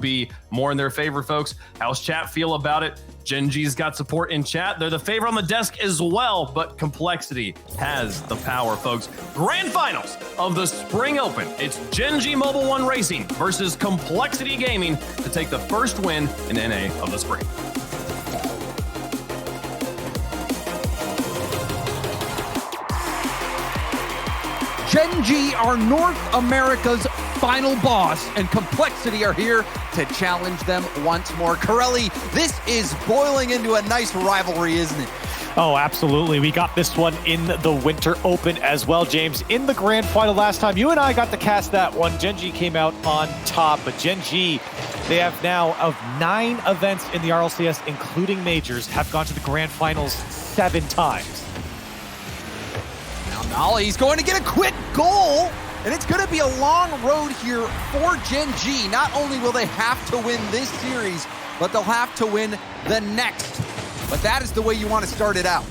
be more in their favor, folks. How's chat feel about it? Gen.G's got support in chat. They're the favorite on the desk as well, but Complexity has the power, folks. Grand finals of the Spring Open. It's Gen.G Mobile One Racing versus Complexity Gaming to take the first win in NA of the spring. Gen.G are North America's final boss, and Complexity are here to challenge them once more. Corelli, this is boiling into a nice rivalry, isn't it? Oh, absolutely. We got this one in the Winter Open as well, James. In the grand final last time, you and I got to cast that one. Gen.G came out on top, but Gen.G, they have now, of 9 events in the RLCS, including majors, have gone to the grand finals 7 times. Now Nolly's going to get a quick goal, and it's going to be a long road here for Gen.G. Not only will they have to win this series, but they'll have to win the next. But that is the way you want to start it out.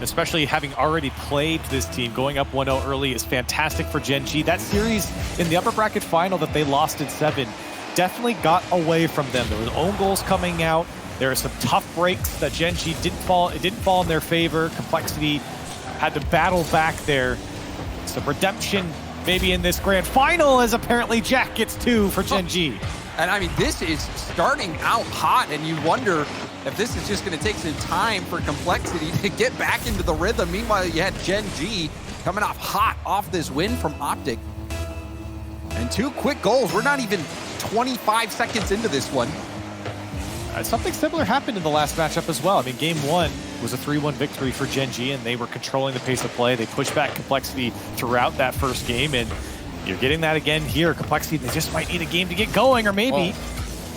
Especially having already played this team, going up 1-0 early is fantastic for Gen.G. That series in the upper bracket final that they lost in 7 definitely got away from them. There was own goals coming out. There are some tough breaks that Gen.G didn't fall in their favor. Complexity had to battle back there. Some redemption maybe in this grand final, as apparently Jack gets 2 for Gen.G. And I mean, this is starting out hot, and you wonder if this is just going to take some time for Complexity to get back into the rhythm. Meanwhile, you had Gen.G coming off hot off this win from Optic. And 2 quick goals. We're not even 25 seconds into this one. Something similar happened in the last matchup as well. I mean, game 1 was a 3-1 victory for Gen.G, and they were controlling the pace of play. They pushed back Complexity throughout that first game, and you're getting that again here. Complexity, they just might need a game to get going, or maybe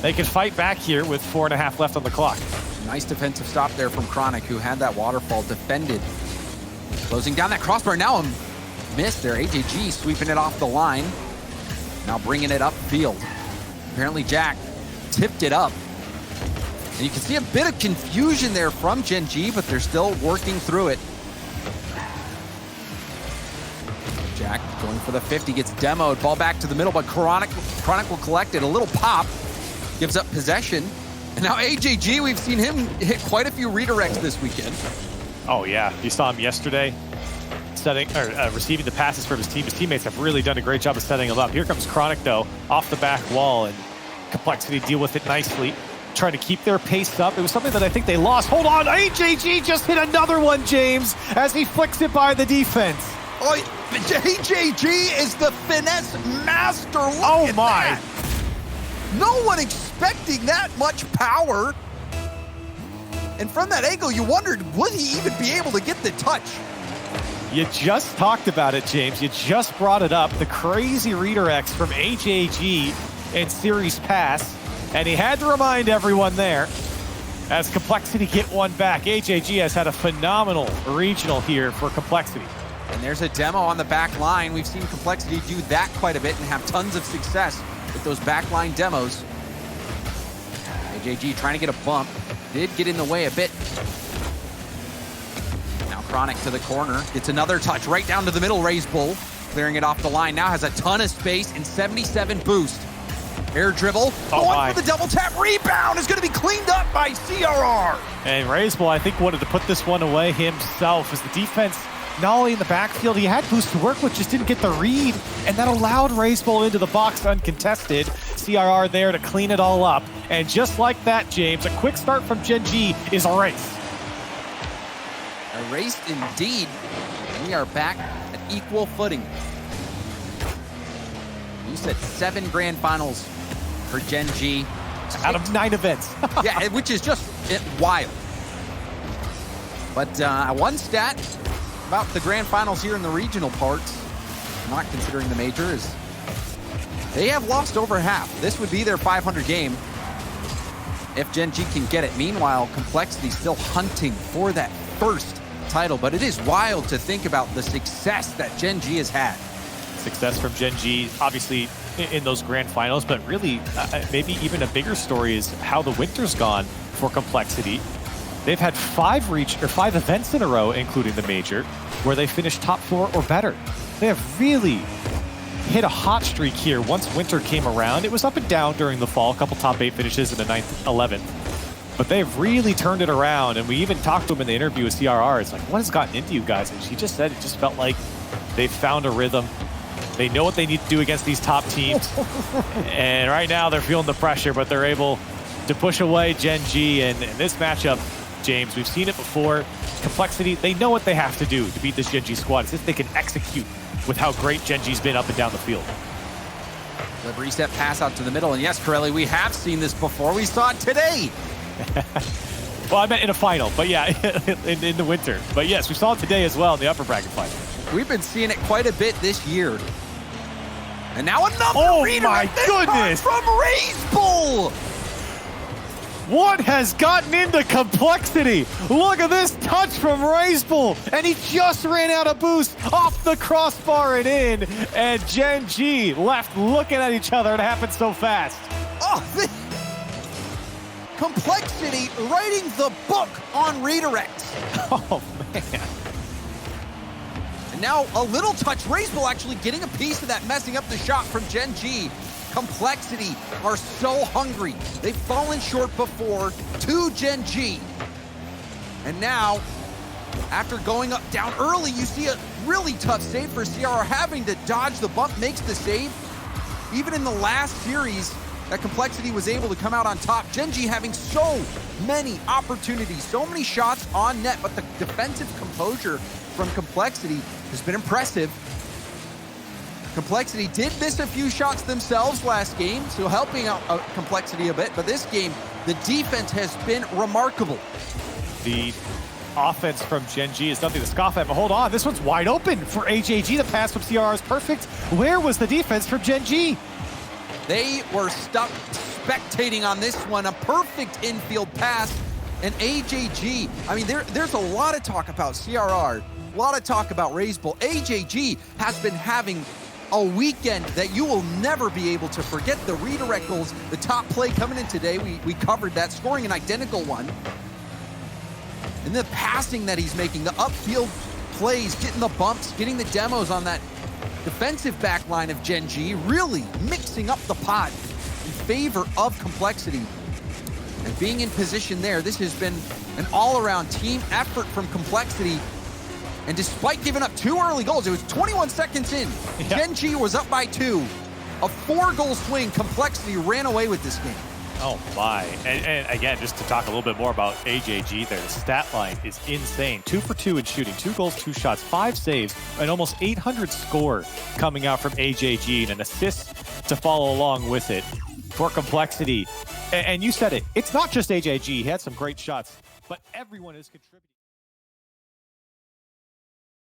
they can fight back here with 4.5 left on the clock. Nice defensive stop there from Chronic, who had that waterfall defended. Closing down that crossbar. Now missed there. AJG sweeping it off the line. Now bringing it upfield. Apparently Jack tipped it up. And you can see a bit of confusion there from Gen.G, but they're still working through it. Jack going for the 50, gets demoed. Ball back to the middle, but Chronic will collect it. A little pop, gives up possession. And now AJG, we've seen him hit quite a few redirects this weekend. Oh yeah, you saw him yesterday receiving the passes from his team. His teammates have really done a great job of setting him up. Here comes Chronic though, off the back wall, and Complexity deal with it nicely. Trying to keep their pace up. It was something that I think they lost. Hold on, AJG just hit another one, James, as he flicks it by the defense. Oh, AJG is the finesse master. Look oh at my. That. No one expecting that much power. And from that angle, you wondered, would he even be able to get the touch? You just talked about it, James. You just brought it up. The crazy redirects from AJG in Series Pass. And he had to remind everyone there as Complexity get one back. AJG has had a phenomenal regional here for Complexity. And there's a demo on the back line. We've seen Complexity do that quite a bit and have tons of success with those backline demos. AJG trying to get a bump. Did get in the way a bit. Now Chronic to the corner. Gets another touch right down to the middle. Raise Bull. Clearing it off the line. Now has a ton of space and 77 boost. Air dribble, going for the double tap, rebound is going to be cleaned up by CRR. And Raisbull, I think, wanted to put this one away himself as the defense, not only in the backfield, he had boost to work with, just didn't get the read, and that allowed Raisbull into the box uncontested. CRR there to clean it all up. And just like that, James, a quick start from Gen.G is a race. A race indeed. We are back at equal footing. You said 7 grand finals for Gen.G. Out of 9 events. Yeah, which is just wild. But one stat about the grand finals here in the regional parts, not considering the major, is they have lost over half. This would be their 500 game if Gen.G can get it. Meanwhile, Complexity still hunting for that first title, but it is wild to think about the success that Gen.G has had. Success from Gen.G, obviously in those grand finals, but really maybe even a bigger story is how the winter's gone for Complexity. They've had 5 events in a row, including the major, where they finished top 4 or better. They have really hit a hot streak here once winter came around. It was up and down during the fall, a couple top 8 finishes in the 9th, 11th. But they've really turned it around, and we even talked to him in the interview with CRR. It's like, what has gotten into you guys? And he just said it just felt like they've found a rhythm. They know what they need to do against these top teams. And right now they're feeling the pressure, but they're able to push away Gen.G. And this matchup, James, we've seen it before. Complexity, they know what they have to do to beat this Gen.G squad. It's if they can execute with how great Gen.G's been up and down the field. The reset pass out to the middle. And yes, Corelli, we have seen this before. We saw it today. Well, I meant in a final, but yeah, in the winter. But yes, we saw it today as well in the upper bracket final. We've been seeing it quite a bit this year. And now another my goodness from RazeBull. What has gotten into Complexity? Look at this touch from RazeBull, and he just ran out of boost off the crossbar and in, and Gen.G left looking at each other. It happened so fast. Oh, Complexity writing the book on redirects. Oh, man. And now a little touch. RazeBull actually getting a piece of that, messing up the shot from Gen.G. Complexity are so hungry. They've fallen short before to Gen.G. And now, after going up down early, you see a really tough save for CRR. Having to dodge the bump makes the save. Even in the last series, that Complexity was able to come out on top. Gen.G having so many opportunities, so many shots on net, but the defensive composure from Complexity has been impressive. Complexity did miss a few shots themselves last game, so helping out Complexity a bit, but this game, the defense has been remarkable. The offense from Gen.G is nothing to scoff at, but hold on, this one's wide open for AJG. The pass from CRR is perfect. Where was the defense from Gen.G? They were stuck spectating on this one, a perfect infield pass, and AJG, I mean, there's a lot of talk about CRR, a lot of talk about RazeBull. AJG has been having a weekend that you will never be able to forget. The redirect goals, the top play coming in today, we covered that, scoring an identical one. And the passing that he's making, the upfield plays, getting the bumps, getting the demos on that defensive back line of Gen.G, really mixing up the pot in favor of Complexity. And being in position there, this has been an all-around team effort from Complexity. And despite giving up 2 early goals, it was 21 seconds in. Yeah. Gen.G was up by 2. A 4-goal swing. Complexity ran away with this game. Oh my. And again, just to talk a little bit more about AJG there, the stat line is insane. 2 for 2 in shooting, 2 goals, 2 shots, 5 saves, and almost 800 score coming out from AJG, and an assist to follow along with it for Complexity. And you said it, it's not just AJG. He had some great shots, but everyone is contributing.